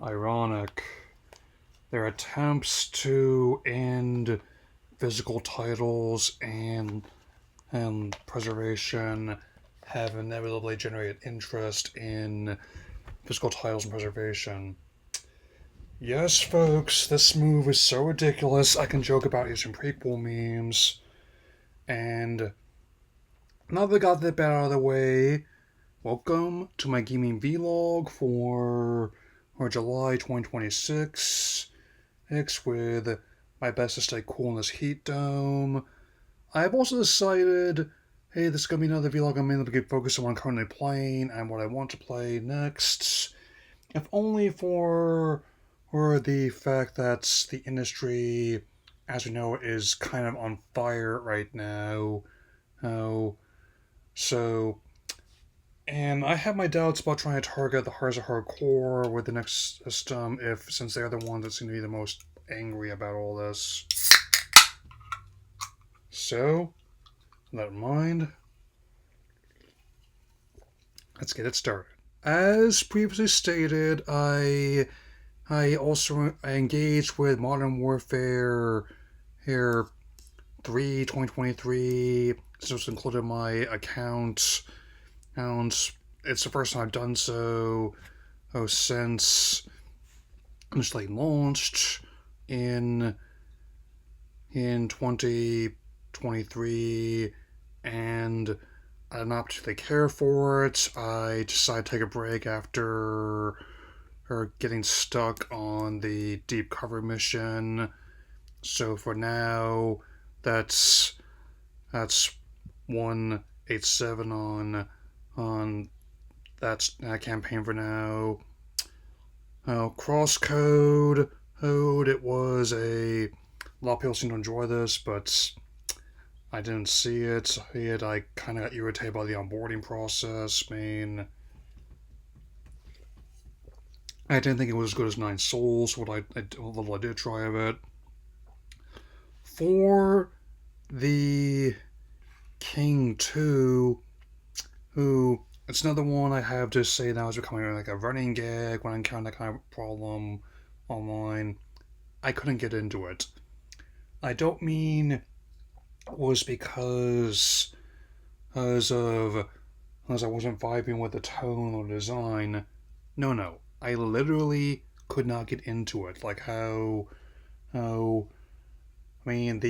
Ironic. Their attempts to end physical titles and preservation have inevitably generated interest in physical titles and preservation. Yes, folks, this move is so ridiculous I can joke about using prequel memes. And now that I got that bit out of the way, welcome to my gaming vlog for July 2026. It's with my best to stay cool in this heat dome. I've also decided, hey, this is going to be another vlog I'm mainly going to focus on what I'm currently playing and what I want to play next. If only for the fact that the industry, as we know, is kind of on fire right now. Oh, so, and I have my doubts about trying to target the hearts of hardcore with the next system, since they're the ones that seem to be the most angry about all this. So, with that in mind, let's get it started. As previously stated, I engaged with Modern Warfare here 3 2023. This was included in my account. And it's the first time I've done so since initially launched in 2023, and I did not particularly care for it. I decided to take a break after getting stuck on the deep cover mission. So for now, that's 187 on that campaign for now. Crosscode, it was a lot of people seem to enjoy this, but I didn't see it. I kind of got irritated by the onboarding process. I mean, I didn't think it was as good as Nine Souls. What little I did try of it. For the King 2, who it's another one I have to say now is becoming like a running gag when I encounter that kind of problem online. I couldn't get into it. I don't mean it was because as I wasn't vibing with the tone or design. No. I literally could not get into it. Like I mean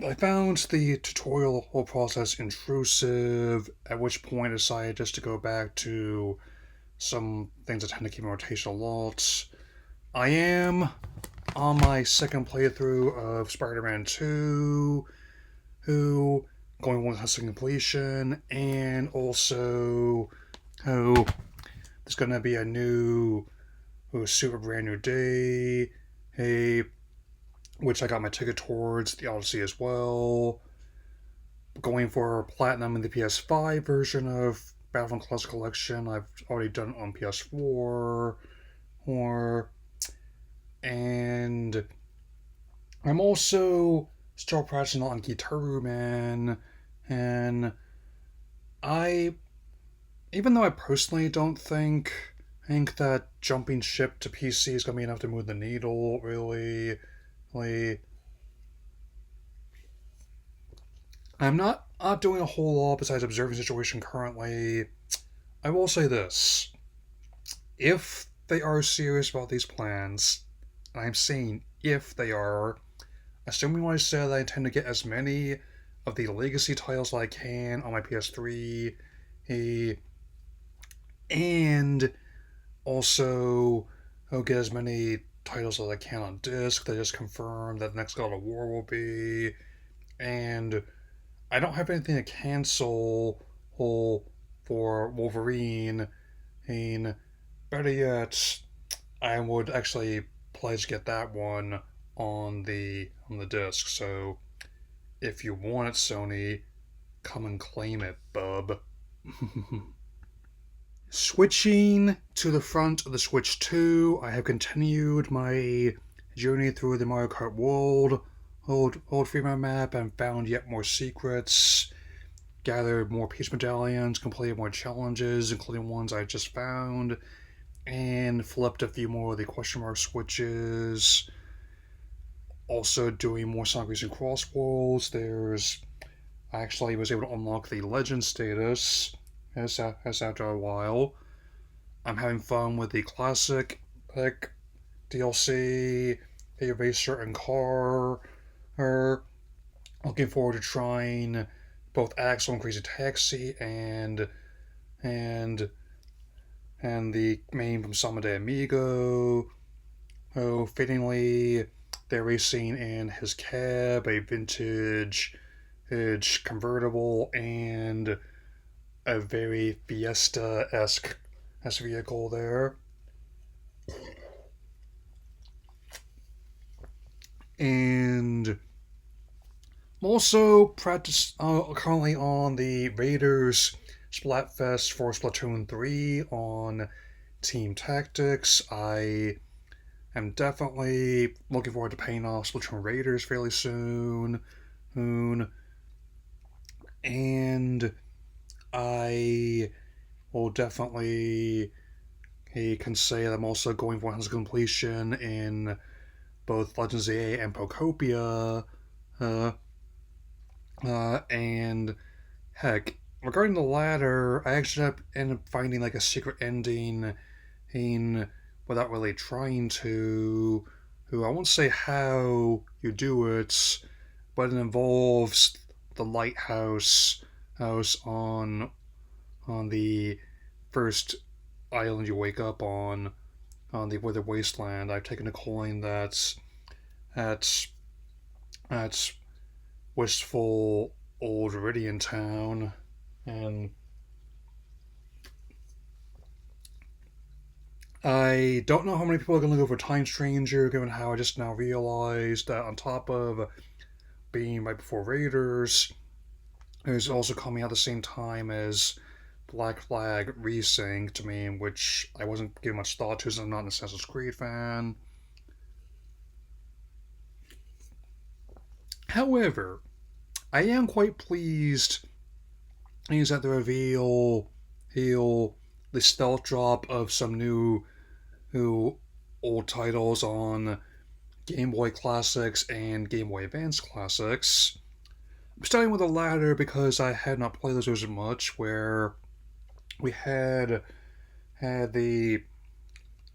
I found the tutorial whole process intrusive, at which point I decided just to go back to some things that tend to keep in rotation a lot. I am on my second playthrough of Spider-Man 2, who going with hustle completion, and also there's gonna be a new super brand new day, which I got my ticket towards the Odyssey as well. Going for platinum in the PS5 version of Battlefront Classic Collection. I've already done it on PS4. And I'm also still practicing on Gitaru Man, and even though I personally don't think that jumping ship to PC is gonna be enough to move the needle, really. I'm not doing a whole lot besides observing the situation currently. I will say this. If they are serious about these plans, and I'm saying if they are, assuming what I said, I intend to get as many of the legacy titles as I can on my PS3, and also I'll get as many titles as I can on disc. They just confirmed that the next God of War will be, and I don't have anything to cancel for Wolverine. And better yet, I would actually pledge to get that one on the disc. So if you want it, Sony, come and claim it, bub. Switching to the front of the Switch 2, I have continued my journey through the Mario Kart world, old Fremont map, and found yet more secrets. gathered more peace medallions, completed more challenges, including ones I just found, and flipped a few more of the question mark switches. Also doing more Sonic Racing Cross Worlds. I actually was able to unlock the Legend status as after a while. I'm having fun with the Classic like DLC, a race certain car. Looking forward to trying both Axel and Crazy Taxi and and the main from Sama de Amigo. Oh, fittingly, they're racing in his cab, a vintage convertible, and a very Fiesta-esque vehicle there. And I'm also currently on the Raiders Splatfest for Splatoon 3 on Team Tactics. I am definitely looking forward to paying off Splatoon Raiders fairly soon. And I will definitely can say that I'm also going for 100 completion in both Legends of EA and Pokopia. Uh, and heck, regarding the latter, I actually ended up finding like a secret ending without really trying to. Who I won't say how you do it, but it involves the lighthouse house on the first island you wake up on the Wither Wasteland. I've taken a coin that's wistful old Viridian town, and I don't know how many people are going to go for Time Stranger, given how I just now realized that on top of being right before Raiders, it was also coming out at the same time as Black Flag Resynced me, which I wasn't giving much thought to since I'm not an Assassin's Creed fan. However, I am quite pleased is at the reveal the stealth drop of some new old titles on Game Boy Classics and Game Boy Advance Classics. I'm starting with the latter because I had not played those as much, where we had the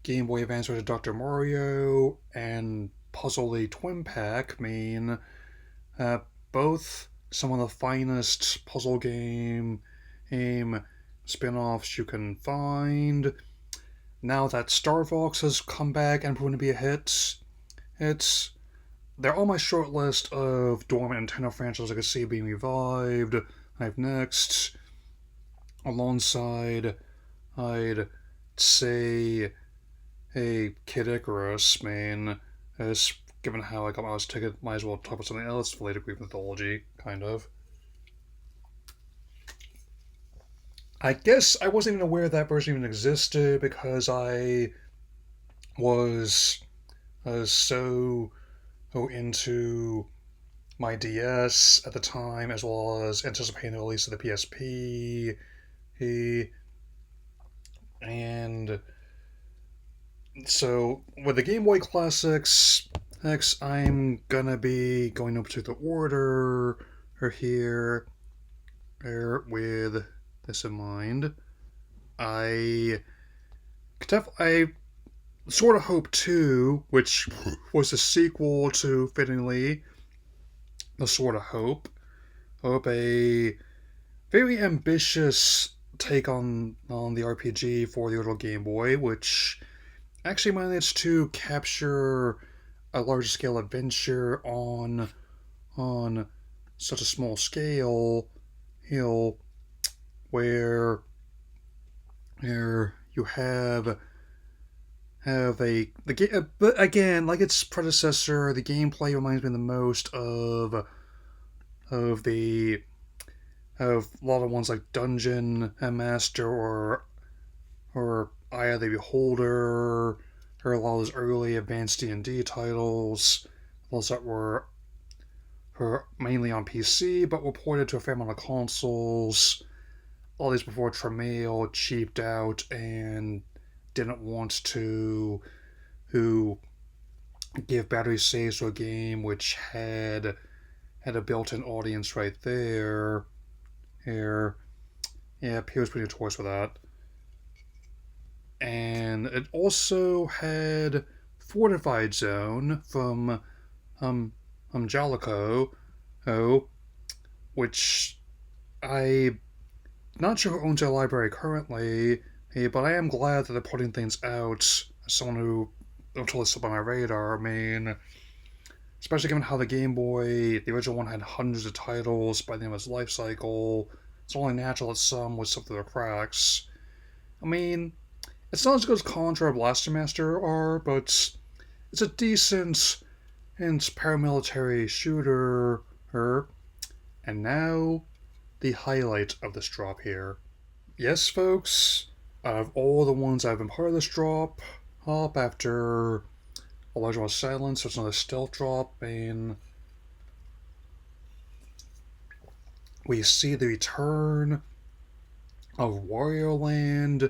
Game Boy Advance version of Dr. Mario and Puzzle the Twin Pack. I mean, both some of the finest puzzle game spin-offs you can find. Now that Star Fox has come back and proven to be a hit, they're on my short list of dormant Nintendo franchises I could see being revived. I have next, alongside, I'd say, Kid Icarus, as given how I got my last ticket, might as well talk about something else related to Greek mythology, kind of. I guess I wasn't even aware that version even existed because I was so into my DS at the time, as well as anticipating the release of the PSP. And so with the Game Boy Classics, next I'm gonna be going up to the order here with this in mind. I sort of hope 2, which was a sequel to fittingly the Sword of Hope, a very ambitious take on the RPG for the original Game Boy, which actually managed to capture a large scale adventure on such a small scale, where you have the game, but again, like its predecessor, the gameplay reminds me the most of a lot of ones like Dungeon Master or Eye of the Beholder, or a lot of those early advanced D&D titles, those that were mainly on PC, but were ported to a fair amount of consoles. All these before Tramiel cheaped out and didn't want to who give battery saves to a game which had a built-in audience right there. Here, yeah, P was pretty notorious for that. And it also had Fortified Zone from Jalico, which I not sure who owns their library currently, but I am glad that they're putting things out. As someone who totally slipped on my radar. I mean, especially given how the Game Boy, the original one, had hundreds of titles by the end of its life cycle. It's only natural that some would slip through the cracks. I mean, it's not as good as Contra or Blaster Master are, but it's a decent and paramilitary shooter. And now, the highlight of this drop here. Yes, folks, out of all the ones I've been part of this drop, up after a large amount of silence, there's another stealth drop, and we see the return of Wario Land,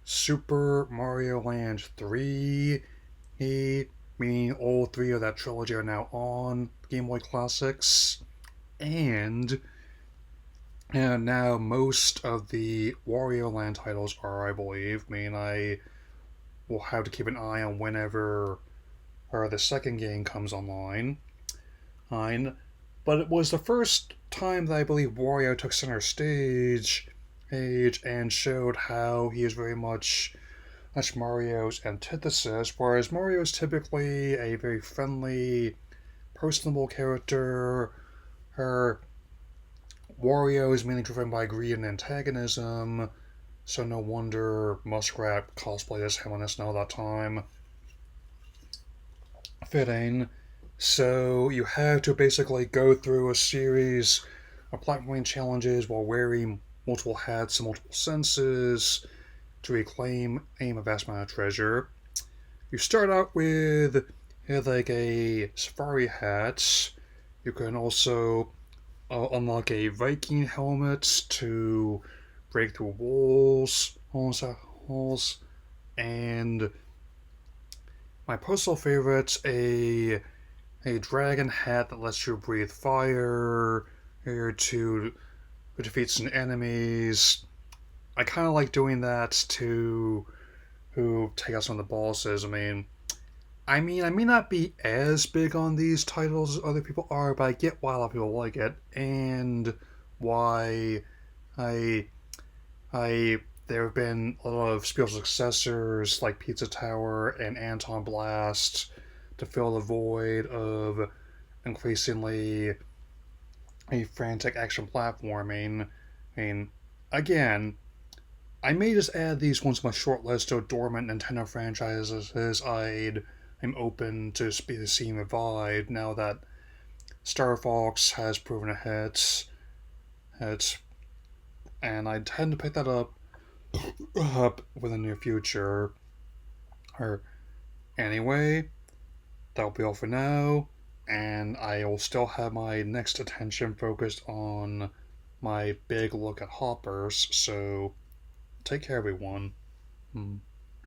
Super Mario Land 3, meaning all three of that trilogy are now on Game Boy Classics, and now most of the Wario Land titles are, I believe. I mean, I will have to keep an eye on whenever the second game comes online. But it was the first time that I believe Wario took center stage and showed how he is very much Mario's antithesis, whereas Mario is typically a very friendly, personable character. Wario is mainly driven by greed and antagonism, so no wonder Muskrat cosplayed as him on SNL that time. Fitting. So you have to basically go through a series of platforming challenges while wearing multiple hats and multiple senses to reclaim a vast amount of treasure. You start out with like a safari hat. You can also unlock a Viking helmet to break through walls, and my personal favorite, a dragon hat that lets you breathe fire to defeat some enemies. I kind of like doing that to take out some of the bosses. I may not be as big on these titles as other people are, but I get why a lot of people like it and why I there have been a lot of spiritual successors like Pizza Tower and Anton Blast to fill the void of increasingly a frantic action platforming. Again, I may just add these ones to my short list of dormant Nintendo franchises I'm open to seeing revived now that Star Fox has proven a hit. And I tend to pick that up within the near future. Anyway, that'll be all for now, and I will still have my next attention focused on my big look at Hoppers, so take care, everyone.